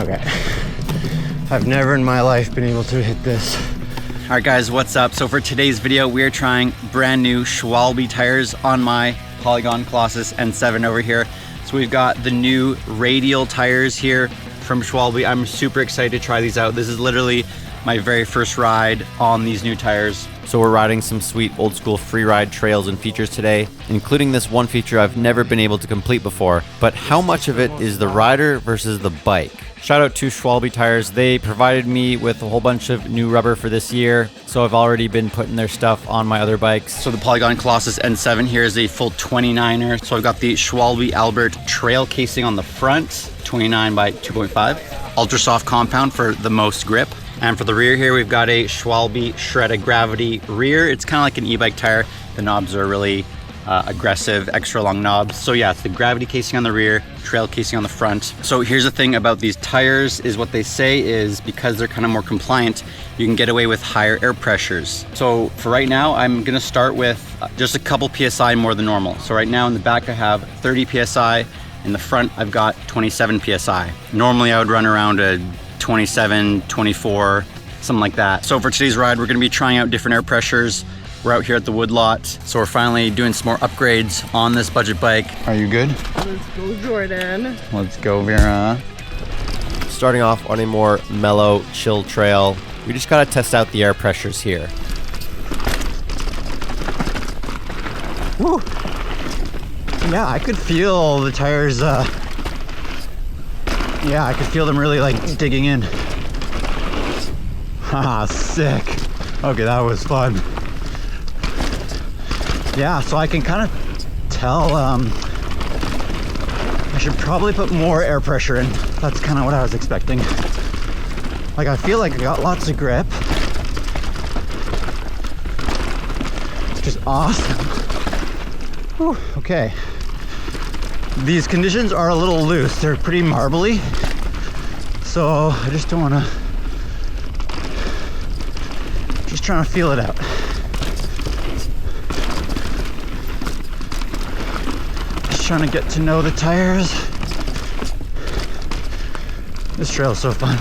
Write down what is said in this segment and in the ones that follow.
Okay. I've never in my life been able to hit this. All right guys, what's up? So for today's video, we are trying brand new Schwalbe tires on my Polygon Colossus N7 over here. So we've got the new radial tires here from Schwalbe. I'm super excited to try these out. This is literally my very first ride on these new tires. So we're riding some sweet old school free ride trails and features today, including this one feature I've never been able to complete before. But how much of it is the rider versus the bike? Shout out to Schwalbe Tires. They provided me with a whole bunch of new rubber for this year, so I've already been putting their stuff on my other bikes. So the Polygon Colossus N7 here is a full 29er. So I've got the Schwalbe Albert trail casing on the front, 29 by 2.5. Ultra soft compound for the most grip. And for the rear here, we've got a Schwalbe Shredda Gravity rear. It's kind of like an e-bike tire. The knobs are really aggressive, extra long knobs. So yeah, it's the gravity casing on the rear, trail casing on the front. So here's the thing about these tires is what they say is because they're kind of more compliant, you can get away with higher air pressures. So for right now, I'm gonna start with just a couple PSI more than normal. So right now in the back, I have 30 PSI. In the front, I've got 27 PSI. Normally I would run around a 27, 24, something like that. So for today's ride, we're gonna be trying out different air pressures. We're out here at the woodlot, so we're finally doing some more upgrades on this budget bike. Are you good? Let's go, Jordan. Let's go, Vera. Starting off on a more mellow, chill trail, we just gotta test out the air pressures here. Woo! Yeah, I could feel the tires, yeah, I could feel them really like digging in. Haha, sick. Okay, that was fun. Yeah, so I can kind of tell, I should probably put more air pressure in. That's kind of what I was expecting. Like, I feel like I got lots of grip, which is awesome. Whew, okay. These conditions are a little loose. They're pretty marbly. So I just don't want to, just trying to feel it out. Trying to get to know the tires. This trail is so fun.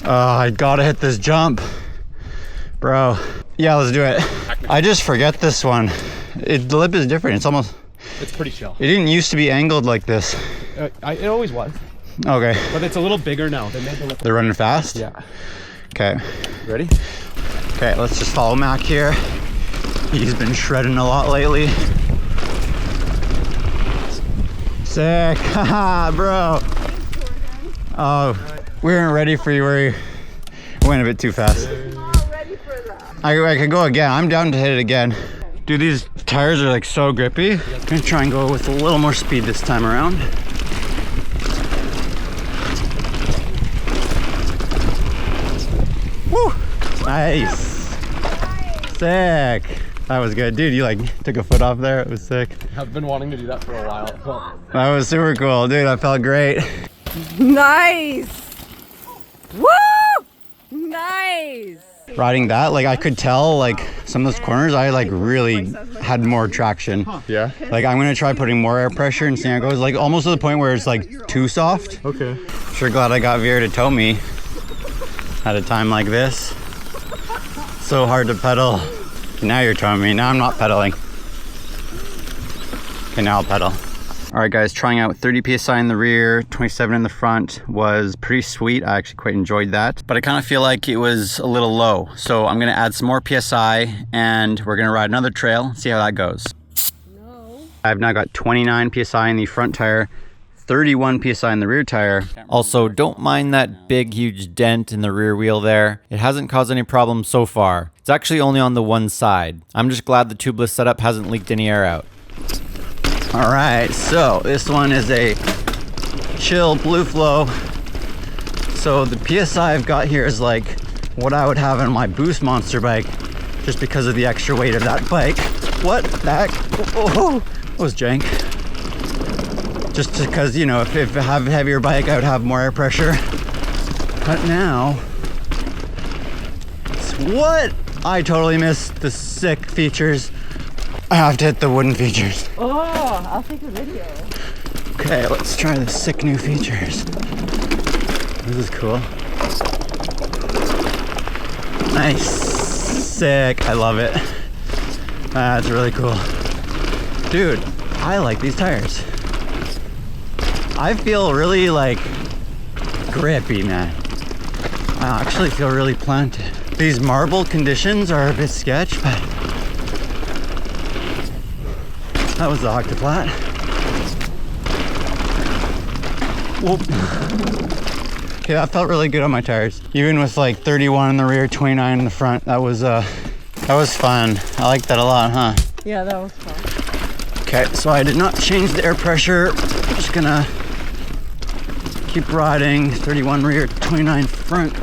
I gotta hit this jump, bro. Yeah, let's do it. I just forget this one. The lip is different. It's pretty chill. It didn't used to be angled like this. It always was. Okay. But it's a little bigger now. They made the lip. They're running fast? Yeah. Okay. Ready? Okay, let's just follow Mac here. He's been shredding a lot lately. Sick, haha, bro. Oh, we weren't ready for you. We went a bit too fast. I'm not ready for that. I can go again. I'm down to hit it again. Dude, these tires are like so grippy. I'm gonna try and go with a little more speed this time around. Woo! Nice. Sick. That was good. Dude, you like took a foot off there. It was sick. I've been wanting to do that for a while. That was super cool. Dude, I felt great. Nice. Woo! Nice. Riding that, like I could tell like some of those corners I like really had more traction. Yeah. Like I'm gonna try putting more air pressure and see how it goes. Like almost to the point where it's like too soft. Okay. Sure glad I got Vera to tow me at a time like this. So hard to pedal. Now you're towing me. Now I'm not pedaling. Okay, now I'll pedal. All right, guys, trying out 30 PSI in the rear, 27 in the front was pretty sweet. I actually quite enjoyed that, but I kind of feel like it was a little low. So I'm gonna add some more PSI and we're gonna ride another trail, see how that goes. No. I've now got 29 PSI in the front tire, 31 PSI in the rear tire. Also, don't mind that big, huge dent in the rear wheel there. It hasn't caused any problems so far. It's actually only on the one side. I'm just glad the tubeless setup hasn't leaked any air out. All right, so this one is a chill blue flow. So the PSI I've got here is like what I would have on my Boostmaster bike, just because of the extra weight of that bike. What the heck? Oh, that was jank. Just because, you know, if I have a heavier bike, I would have more air pressure. But now, what? I totally missed the sick features. I have to hit the wooden features. Oh, I'll take a video. Okay, let's try the sick new features. This is cool. Nice. Sick. I love it. That's really cool. Dude, I like these tires. I feel really like grippy, man. I actually feel really planted. These marble conditions are a bit sketch, but that was the octaflat. Whoop. Okay, that felt really good on my tires. Even with like 31 in the rear, 29 in the front. That was fun. I like that a lot, huh? Yeah, that was fun. Okay, so I did not change the air pressure. I'm just gonna keep riding. 31 rear, 29 front.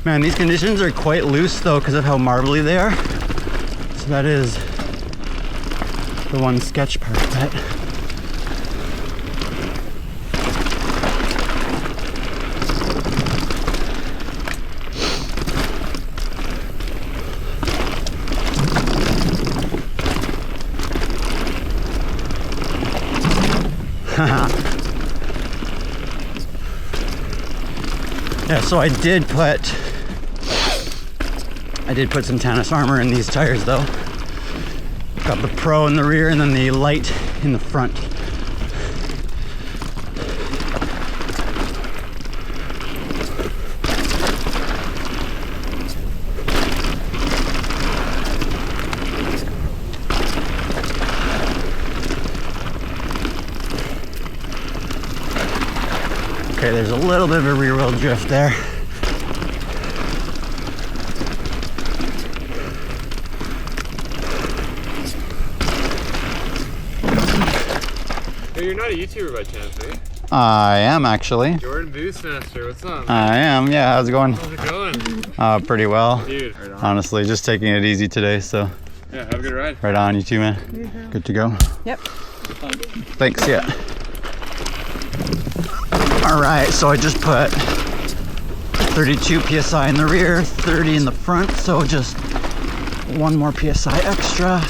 Man, these conditions are quite loose though because of how marbly they are. So that is the one sketch part of it. Yeah, so I did put some Tannis armor in these tires though. Got the Pro in the rear and then the light in the front. Okay, there's a little bit of a rear wheel drift there. Hey, you're not a YouTuber by chance, eh? I am actually. Jordan Boostmaster, what's up? I am, yeah, how's it going? How's it going? Pretty well. Dude, right on. Honestly, just taking it easy today, so. Yeah, have a good ride. Right on, you too, man. Good to go. Yep. Thanks, yeah. All right, so I just put 32 PSI in the rear, 30 in the front, so just one more PSI extra.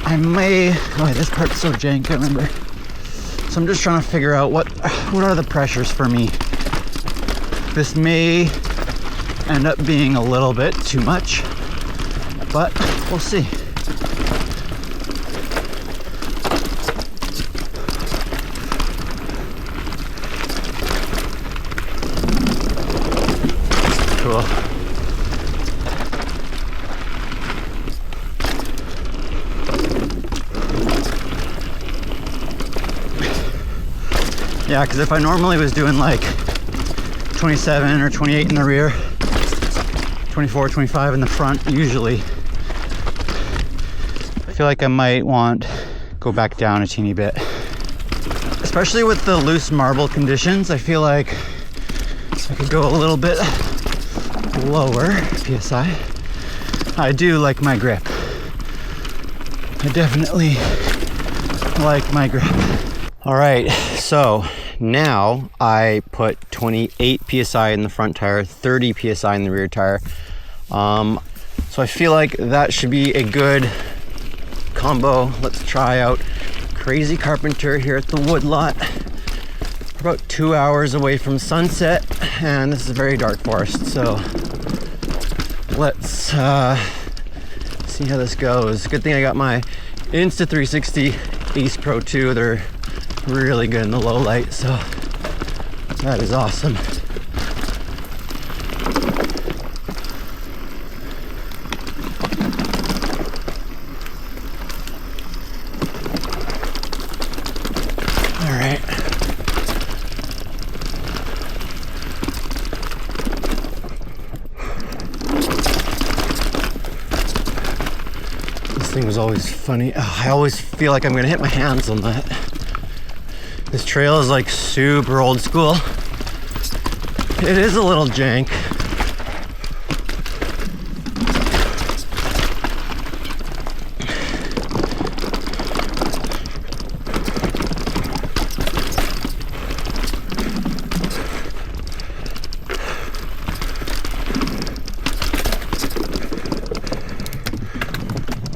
I may, oh, this part's so jank, I remember. So I'm just trying to figure out what are the pressures for me. This may end up being a little bit too much, but we'll see. Cool. Yeah, because if I normally was doing like 27 or 28 in the rear, 24, 25 in the front, usually, I feel like I might go back down a teeny bit. Especially with the loose marble conditions, I feel like I could go a little bit lower PSI. I do like my grip. I definitely like my grip. All right, so now I put 28 PSI in the front tire, 30 PSI in the rear tire. So I feel like that should be a good combo. Let's try out Crazy Carpenter here at the woodlot. We're about 2 hours away from sunset, and this is a very dark forest, so let's see how this goes. Good thing I got my Insta360 Ace Pro 2. They're really good in the low light, so that is awesome. All right. This thing was always funny. I always feel like I'm gonna hit my hands on that. This trail is like super old school. It is a little jank.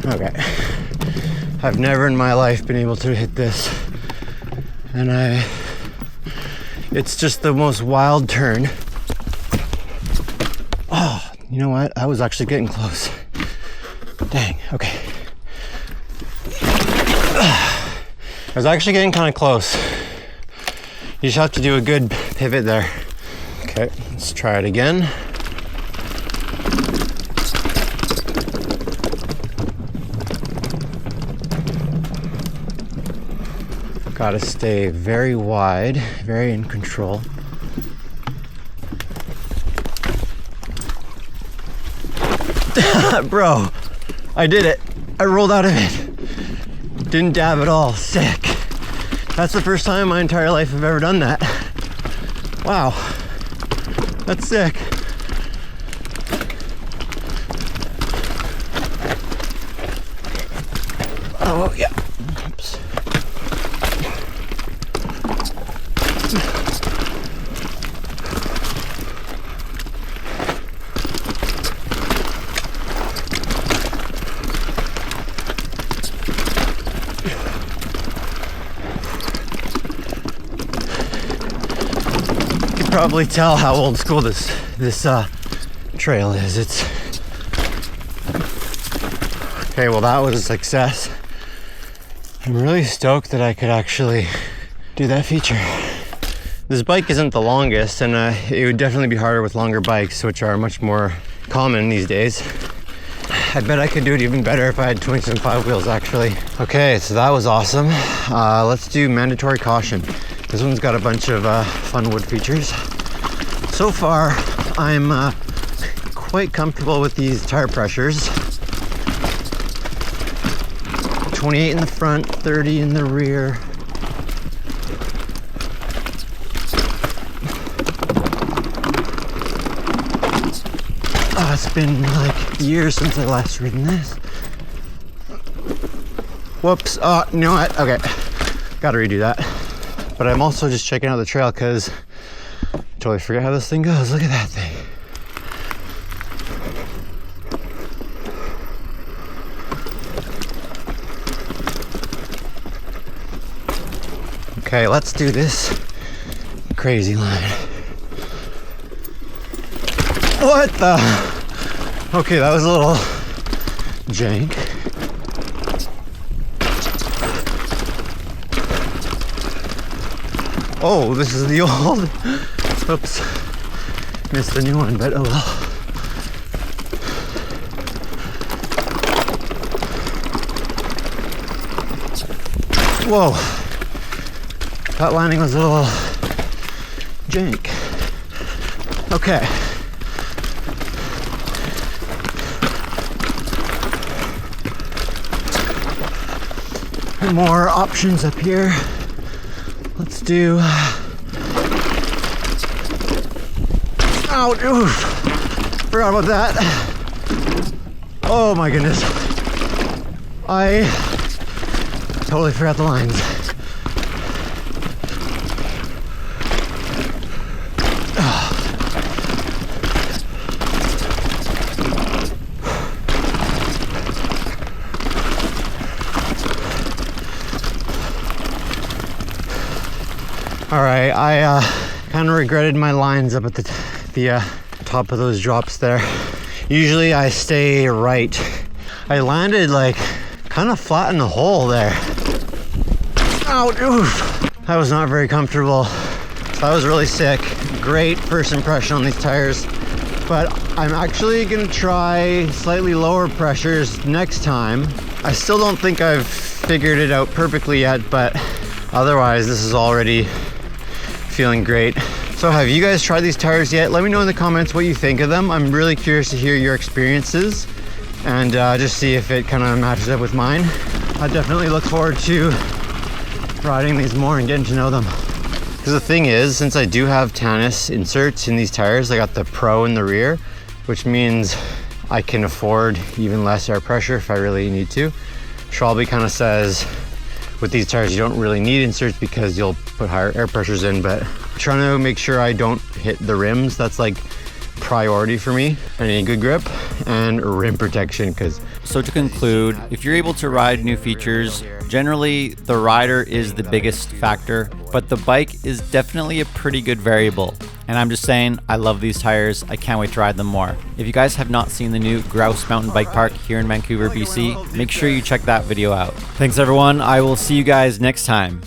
Okay. I've never in my life been able to hit this. And it's just the most wild turn. Oh, you know what? I was actually getting close. Dang, okay. I was actually getting kind of close. You just have to do a good pivot there. Okay, let's try it again. Gotta stay very wide, very in control. Bro, I did it. I rolled out of it. Didn't dab at all. Sick. That's the first time in my entire life I've ever done that. Wow. That's sick. Oh, yeah. Oops. Probably tell how old school this trail is. It's okay. Well, that was a success. I'm really stoked that I could actually do that feature. This bike isn't the longest, and it would definitely be harder with longer bikes, which are much more common these days. I bet I could do it even better if I had 27.5 wheels, actually. Okay, so that was awesome. Let's do mandatory caution. This one's got a bunch of fun wood features. So far, I'm quite comfortable with these tire pressures. 28 in the front, 30 in the rear. Oh, it's been like years since I last ridden this. Whoops, oh, you know what? Okay, gotta redo that. But I'm also just checking out the trail because I totally forget how this thing goes. Look at that thing. Okay, let's do this crazy line. What the? Okay, that was a little jank. Oh, this is the old. Oops. Missed the new one, but oh well. Whoa. That landing was a little jank. Okay. More options up here. Let's do. Ouch! Oof! Forgot about that. Oh my goodness. I totally forgot the lines. All right, I kind of regretted my lines up at the top of those drops there. Usually I stay right. I landed like kind of flat in the hole there. Ouch, oof. That was not very comfortable. That was really sick. Great first impression on these tires. But I'm actually gonna try slightly lower pressures next time. I still don't think I've figured it out perfectly yet, but otherwise this is already feeling great. So have you guys tried these tires yet? Let me know in the comments what you think of them. I'm really curious to hear your experiences and just see if it kind of matches up with mine. I definitely look forward to riding these more and getting to know them. Because the thing is, since I do have Tannis inserts in these tires, I got the Pro in the rear, which means I can afford even less air pressure if I really need to. Schwalbe kind of says with these tires you don't really need inserts because you'll put higher air pressures in, but I'm trying to make sure I don't hit the rims. That's like priority for me. I need good grip and rim protection because So to conclude, if you're able to ride new features, generally the rider is the biggest factor, but the bike is definitely a pretty good variable. And I'm just saying, I love these tires. I can't wait to ride them more. If you guys have not seen the new Grouse Mountain Bike Park here in Vancouver, BC, make sure you check that video out. Thanks everyone. I will see you guys next time.